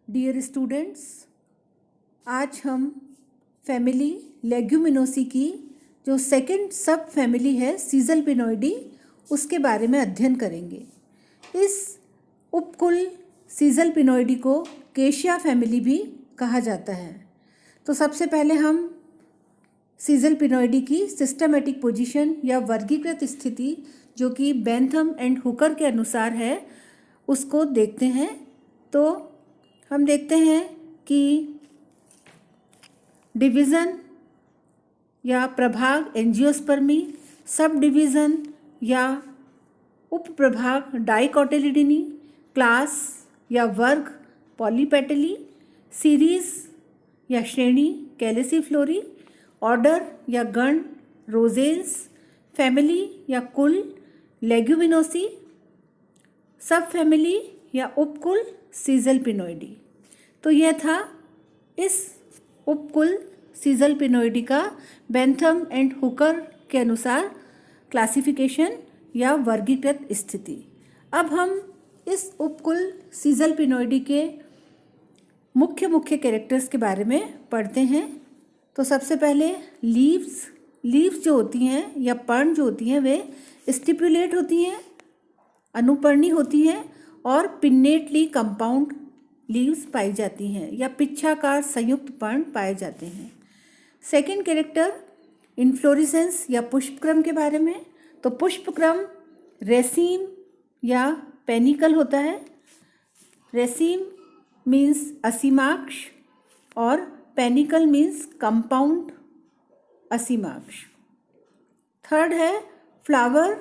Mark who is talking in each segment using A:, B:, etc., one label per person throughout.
A: Dear students, आज हम family Leguminosae की जो सेकंड सब फैमिली है सीजलपिनोइडी उसके बारे में अध्ययन करेंगे। इस उपकुल सीजलपिनोइडी को केशिया फैमिली भी कहा जाता है। तो सबसे पहले हम सीजलपिनोइडी की सिस्टमेटिक पोजीशन या वर्गीकृत स्थिति जो कि बेंथम एंड हुकर के अनुसार है उसको देखते हैं। तो हम देखते हैं कि डिवीज़न या प्रभाग एंजियोस्पर्मी, सब डिवीज़न या उपप्रभाग डाइकोटिलिडनी, क्लास या वर्ग पॉलीपेटली, सीरीज़ या श्रेणी कैलिसिफ्लोरी, ऑर्डर या गण रोजेल्स, फैमिली या कुल लेग्यूमिनोसी, सब फैमिली या उपकुल सीजलपिनोइडी। तो यह था इस उपकुल सीजलपिनोइडी का बेंथम एंड हुकर के अनुसार क्लासिफिकेशन या वर्गीकृत स्थिति। अब हम इस उपकुल सीजलपिनोइडी के मुख्य कैरेक्टर्स के बारे में पढ़ते हैं। तो सबसे पहले लीव्स जो होती हैं या पर्ण जो होती हैं वे स्टिपुलेट होती हैं, अनुपर्णी होती हैं और पिन्नेटली कंपाउंड लीव्स पाई जाती हैं या पिच्छाकार संयुक्त पर्ण पाए जाते हैं। सेकंड कैरेक्टर इन्फ्लोरेसेंस या पुष्पक्रम के बारे में। तो पुष्पक्रम रेसीम या पेनिकल होता है। रेसीम मीन्स असीमाक्ष और पेनिकल मीन्स कंपाउंड असीमाक्ष। थर्ड है फ्लावर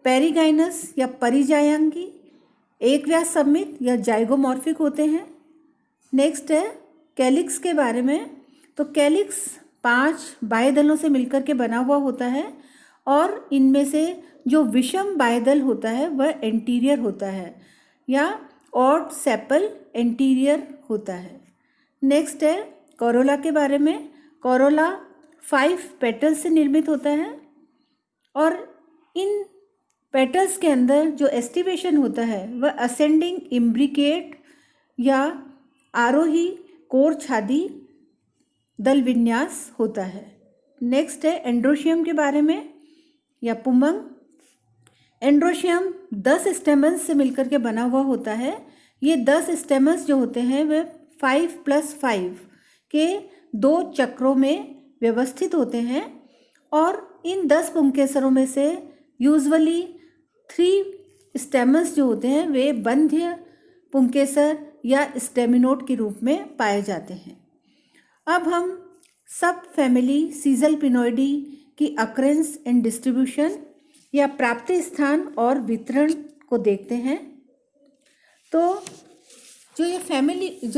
A: पेरिगाइनस या परिजायांगी, एक व्यास सममित या जाइगोमॉर्फिक होते हैं। नेक्स्ट है कैलिक्स के बारे में। तो कैलिक्स 5 बाह्यदलों से मिलकर के बना हुआ होता है और इनमें से जो विषम बाह्यदल होता है वह एंटीरियर होता है या ऑड सेपल एंटीरियर होता है। नेक्स्ट है कोरोला के बारे में। कोरोला 5 पेटल्स से निर्मित होता है और इन पेटल्स के अंदर जो एस्टिवेशन होता है वह असेंडिंग इम्ब्रिकेट या आरोही कोर छादी दल विन्यास होता है। नेक्स्ट है एंड्रोशियम के बारे में या पुमंग। एंड्रोशियम 10 स्टेमन्स से मिलकर के बना हुआ होता है। ये 10 स्टेमन्स जो होते हैं वे 5+5 के 2 चक्रों में व्यवस्थित होते हैं और इन 10 पुंकेसरों में से यूजुअली 3 स्टेमन्स जो होते हैं वे बंध्य पुंकेसर या स्टेमिनोड के रूप में पाए जाते हैं। अब हम सब फैमिली सीजलपिनोइडी की अकरेंस एंड डिस्ट्रीब्यूशन या प्राप्ति स्थान और वितरण को देखते हैं। तो जो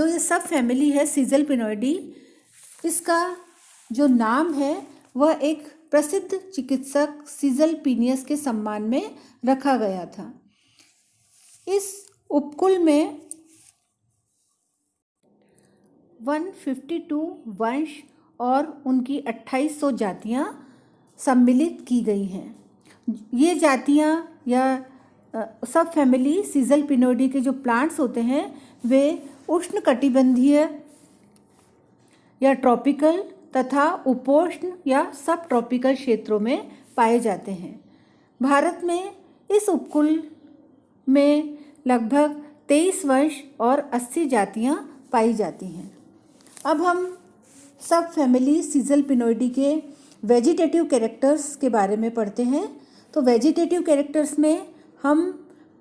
A: ये सब फैमिली है सीजलपिनोइडी, इसका जो नाम है वह एक प्रसिद्ध चिकित्सक सीजलपिनियस के सम्मान में रखा गया था। इस उपकुल में 152 वंश और उनकी 2800 जातियां सम्मिलित की गई हैं। ये जातियां या सब फैमिली सीजलपिनोइडी के जो प्लांट्स होते हैं वे उष्णकटिबंधीय या ट्रॉपिकल तथा उपोष्ण या सब ट्रॉपिकल क्षेत्रों में पाए जाते हैं। भारत में इस उपकुल में लगभग 23 वंश और 80 जातियां पाई जाती हैं। अब हम सब फैमिली सीजलपिनोइडी के वेजिटेटिव कैरेक्टर्स के बारे में पढ़ते हैं। तो वेजिटेटिव कैरेक्टर्स में हम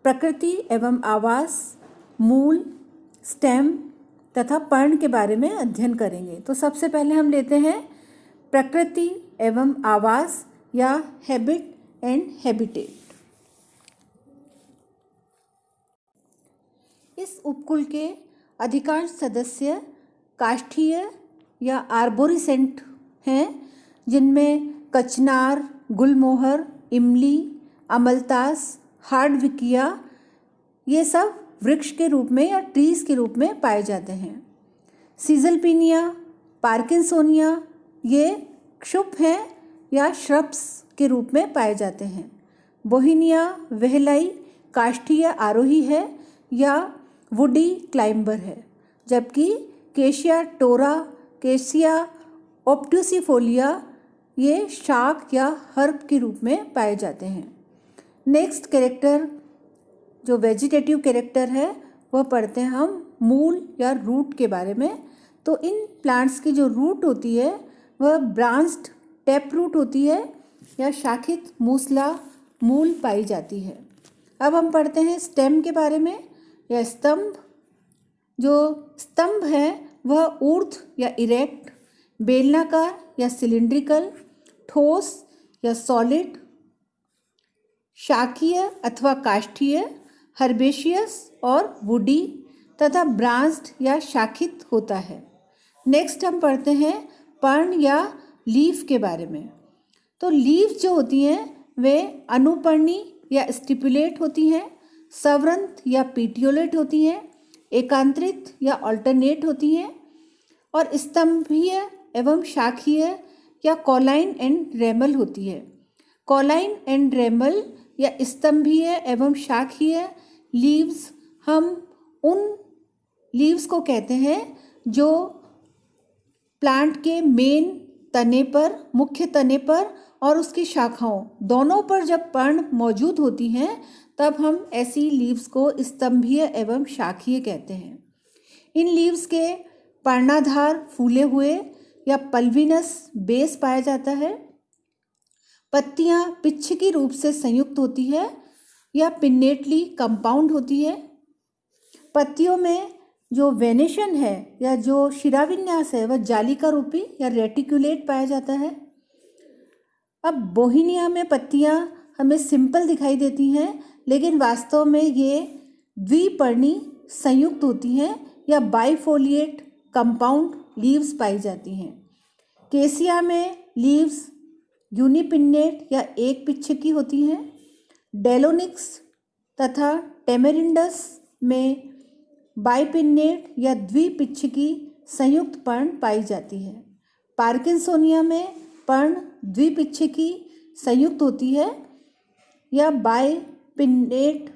A: प्रकृति एवं आवास, मूल, स्टेम तथा पर्ण के बारे में अध्ययन करेंगे। तो सबसे पहले हम लेते हैं प्रकृति एवं आवास या हैबिट एंड हैबिटेट। इस उपकुल के अधिकांश सदस्य काष्ठीय या आर्बोरिसेंट हैं, जिनमें कचनार, गुलमोहर, इमली, अमलतास, हार्डविकिया ये सब वृक्ष के रूप में या ट्रीज के रूप में पाए जाते हैं। सीजलपिनिया, पार्किंसोनिया ये क्षुप हैं या श्रब्स के रूप में पाए जाते हैं। बोहिनिया वेहलाई काष्ठीय आरोही है या वुडी क्लाइंबर है। जबकि केशिया टोरा, केशिया ऑब्ट्यूसिफोलिया ये शाक या हर्ब के रूप में पाए जाते हैं। नेक्स्ट कैरेक्टर जो वेजिटेटिव कैरेक्टर है वह पढ़ते हैं हम मूल या रूट के बारे में। तो इन प्लांट्स की जो रूट होती है वह ब्रांच्ड टैप रूट होती है या शाखित मूसला मूल पाई जाती है। अब हम पढ़ते हैं स्टेम के बारे में या स्तंभ। जो स्तंभ है वह ऊर्ध्व या इरेक्ट, बेलनाकार या सिलिंड्रिकल, ठोस या सॉलिड, शाखीय अथवा काष्ठीय, हर्बेशियस और वुडी तथा ब्रांच्ड या शाखित होता है। नेक्स्ट हम पढ़ते हैं पर्ण या लीफ के बारे में। तो लीफ जो होती हैं वे अनुपर्णी या स्टिपुलेट होती हैं, सवृंत या पीटियोलेट होती हैं, एकांतरित या अल्टरनेट होती हैं और स्तंभीय एवं शाखीय या कॉलाइन एंड रेमल होती है। कॉलाइन एंड रेमल या स्तंभीय एवं शाखीय लीव्स हम उन लीव्स को कहते हैं जो प्लांट के मेन तने पर, मुख्य तने पर और उसकी शाखाओं दोनों पर जब पर्ण मौजूद होती हैं तब हम ऐसी लीव्स को स्तंभीय एवं शाखीय कहते हैं। इन लीव्स के पर्णाधार फूले हुए या पल्विनस बेस पाया जाता है। पत्तियां पिच्छकी रूप से संयुक्त होती है या पिन्नेटली कंपाउंड होती है। पत्तियों में जो वेनेशन है या जो शिराविन्यास है वह जालिका रूपी या रेटिकुलेट पाया जाता है। अब बोहिनिया में पत्तियां हमें सिंपल दिखाई देती हैं लेकिन वास्तव में ये द्विपर्णी संयुक्त होती हैं या बाइफोलिएट कंपाउंड लीव्स पाई जाती हैं। केसिया में लीव्स यूनिपिन्नेट या एक पिच्छकी होती हैं। डेलोनिक्स तथा टेमेरिंडस में बाइपिन्नेट या द्विपिच्छकी संयुक्त पर्ण पाई जाती है। पार्किंसोनिया में पर्ण द्विपिच्छकी संयुक्त होती है या बाइपिन्नेट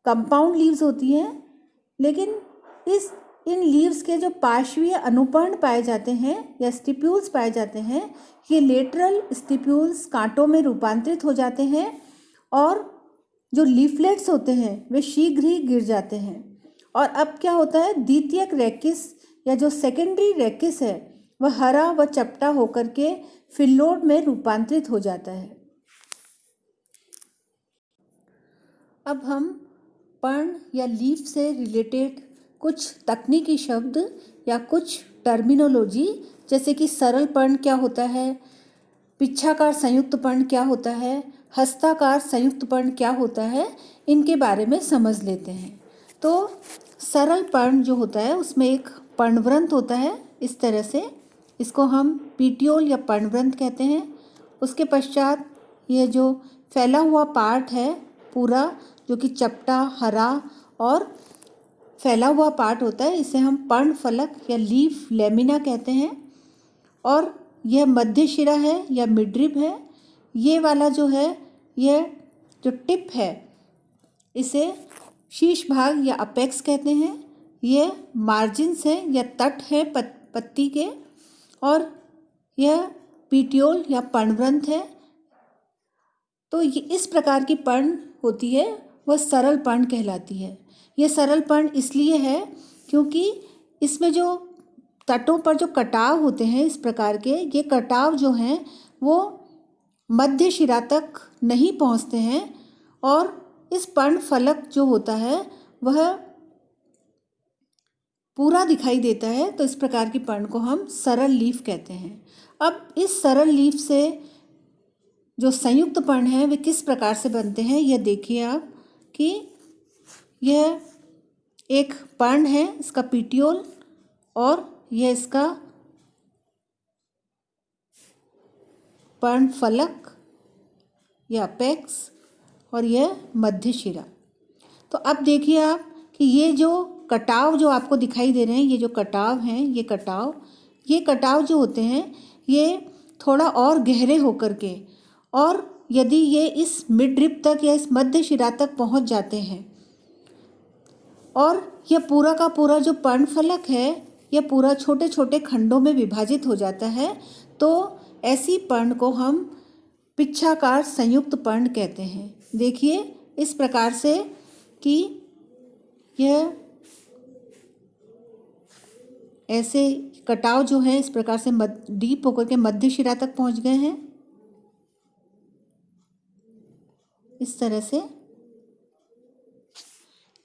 A: कंपाउंड लीव्स होती हैं, लेकिन इन लीव्स के जो पार्श्वीय अनुपर्ण पाए जाते हैं या स्टिप्यूल्स पाए जाते हैं ये लेटरल स्टिप्यूल्स कांटों में रूपांतरित हो जाते हैं और जो लीफलेट्स होते हैं वे शीघ्र ही गिर जाते हैं। और अब क्या होता है, द्वितीयक रेकिस या जो सेकेंडरी रेकिस है वह हरा व चपटा होकर के फिल्लोड में रूपांतरित हो जाता है। अब हम पर्ण या लीफ से रिलेटेड कुछ तकनीकी शब्द या कुछ टर्मिनोलॉजी जैसे कि सरल पर्ण क्या होता है, पिच्छाकार संयुक्त पर्ण क्या होता है, हस्ताकार संयुक्त पर्ण क्या होता है, इनके बारे में समझ लेते हैं। तो सरल पर्ण जो होता है उसमें एक पर्णवृंत होता है, इस तरह से इसको हम पीटियोल या पर्णवृंत कहते हैं। उसके पश्चात ये जो फैला हुआ पार्ट है पूरा जो कि चपटा, हरा और फैला हुआ पार्ट होता है इसे हम पर्ण फलक या लीफ लेमिना कहते हैं। और यह मध्य शिरा है या मिडरिब है। ये वाला जो है यह जो टिप है इसे शीर्ष भाग या अपेक्स कहते हैं। यह मार्जिन्स हैं या तट है पत्ती के और यह पीटियोल या पर्णवृंत है। तो ये इस प्रकार की पर्ण होती है वह सरल पर्ण कहलाती है। यह सरल पर्ण इसलिए है क्योंकि इसमें जो तटों पर जो कटाव होते हैं इस प्रकार के, ये कटाव जो हैं वो मध्य शिरा तक नहीं पहुंचते हैं और इस पर्ण फलक जो होता है वह पूरा दिखाई देता है। तो इस प्रकार की पर्ण को हम सरल लीफ कहते हैं। अब इस सरल लीफ से जो संयुक्त पर्ण है वे किस प्रकार से बनते हैं यह देखिए आप कि यह एक पर्ण है, इसका पीटियोल और यह इसका पर्ण फलक या अपेक्स और यह मध्य शिरा। तो अब देखिए आप कि ये जो कटाव जो आपको दिखाई दे रहे हैं, ये जो कटाव हैं, ये कटाव जो होते हैं ये थोड़ा और गहरे होकर के, और यदि ये इस मिड रिब तक या इस मध्य शिरा तक पहुंच जाते हैं और यह पूरा का पूरा जो पर्णफलक है यह पूरा छोटे छोटे खंडों में विभाजित हो जाता है। तो ऐसी पर्ण को हम पिच्छाकार संयुक्त पर्ण कहते हैं। देखिए इस प्रकार से कि यह ऐसे कटाव जो है इस प्रकार से डीप होकर के मध्य शिरा तक पहुंच गए हैं। इस तरह से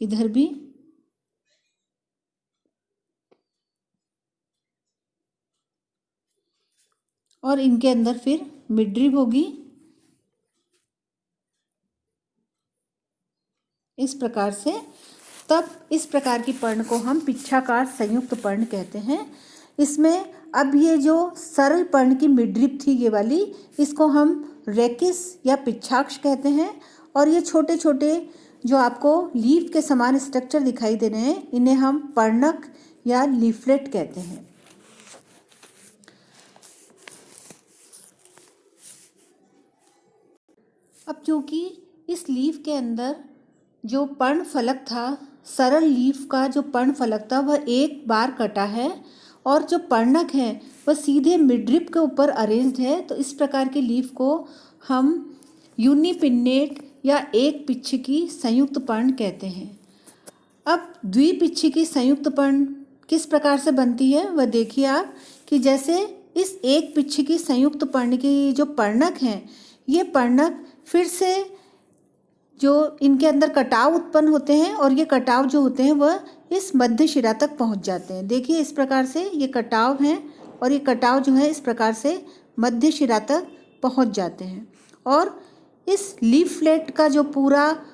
A: इधर भी और इनके अंदर फिर मिड्रिब होगी। इस प्रकार से तब इस प्रकार की पर्ण को हम पिच्छाकार संयुक्त पर्ण कहते हैं। इसमें अब ये जो सरल पर्ण की मिड्रिब थी ये वाली, इसको हम रेकिस या पिच्छाक्ष कहते हैं। और ये छोटे छोटे जो आपको लीफ के समान स्ट्रक्चर दिखाई दे रहे हैं इन्हें हम पर्णक या लीफलेट कहते हैं। अब क्योंकि इस लीफ के अंदर जो पर्ण फलक था, सरल लीफ का जो पर्ण फलक था वह एक बार कटा है और जो पर्णक है वह सीधे मिड्रिब के ऊपर अरेंज्ड है। तो इस प्रकार के लीफ को हम यूनिपिन्नेट या एक पिच्छिकी संयुक्त पर्ण कहते हैं। अब द्विपिच्छिकी संयुक्त पर्ण किस प्रकार से बनती है वह देखिए आप, कि जैसे इस एक पिच्छिकी संयुक्त पर्ण की जो पर्णक हैं ये पर्णक फिर से जो इनके अंदर कटाव उत्पन्न होते हैं और ये कटाव जो होते हैं वह इस मध्य शिरा तक पहुंच जाते हैं। देखिए इस प्रकार से ये कटाव हैं और ये कटाव जो है इस प्रकार से मध्य शिरा तक पहुंच जाते हैं और इस लीफलेट का जो पूरा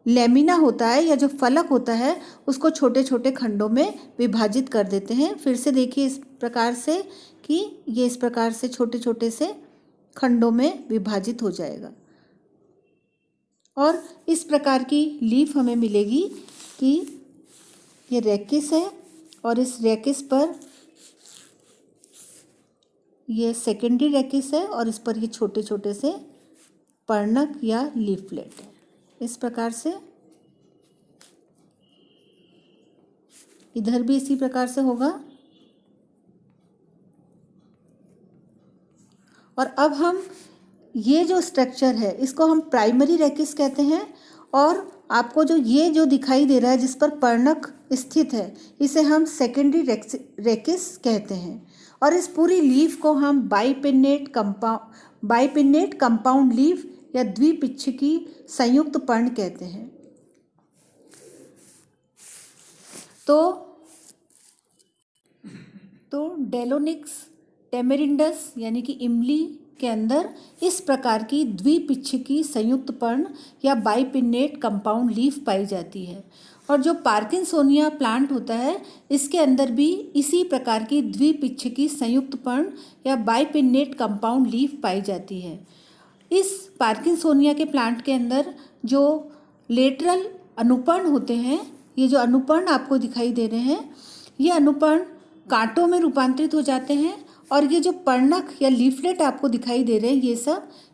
A: लेमिना होता है या जो फलक होता है उसको छोटे छोटे खंडों में विभाजित कर देते हैं। फिर से देखिए इस प्रकार से कि ये इस प्रकार से छोटे छोटे से खंडों में विभाजित हो जाएगा और इस प्रकार की लीफ हमें मिलेगी कि ये रेकिस है और इस रेकिस पर ये सेकेंडरी रेकिस है और इस पर ये छोटे छोटे से पर्णक या लीफलेट है। इस प्रकार से इधर भी इसी प्रकार से होगा। और अब हम ये जो स्ट्रक्चर है इसको हम प्राइमरी रेकिस कहते हैं और आपको जो ये जो दिखाई दे रहा है जिस पर पर्णक स्थित है इसे हम सेकेंडरी रेकिस कहते हैं। और इस पूरी लीफ को हम बाइपिन्नेट कंपाउंड लीफ या द्विपिच्छिकी संयुक्त पर्ण कहते हैं। तो डेलोनिक्स टेमेरिंडस यानी कि इमली के अंदर इस प्रकार की द्विपिच्छिकी संयुक्त पर्ण या बाइपिन्नेट कंपाउंड लीफ पाई जाती है। और जो पार्किंसोनिया प्लांट होता है इसके अंदर भी इसी प्रकार की द्विपिच्छिकी संयुक्त पर्ण या बाइपिन्नेट कंपाउंड लीफ पाई जाती है। इस पार्किंसोनिया के प्लांट के अंदर जो लेटरल अनुपर्ण होते हैं, ये जो अनुपर्ण आपको दिखाई दे रहे हैं ये अनुपर्ण कांटों में रूपांतरित हो जाते हैं और ये जो पर्णक या लीफलेट आपको दिखाई दे रहे हैं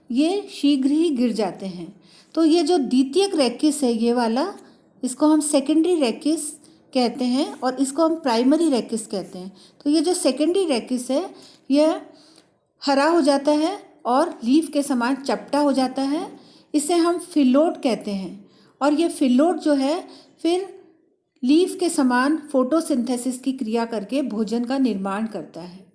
A: ये शीघ्र ही गिर जाते हैं। तो ये जो द्वितीयक रेकिस है ये वाला, इसको हम सेकेंडरी रेकिस कहते हैं और इसको हम प्राइमरी रेकिस कहते हैं। तो ये जो सेकेंडरी रेकिस है यह हरा हो जाता है और लीफ के समान चपटा हो जाता है। इसे हम फिलोट कहते हैं और ये फिलोट जो है फिर लीफ के समान फोटोसिंथेसिस की क्रिया करके भोजन का निर्माण करता है।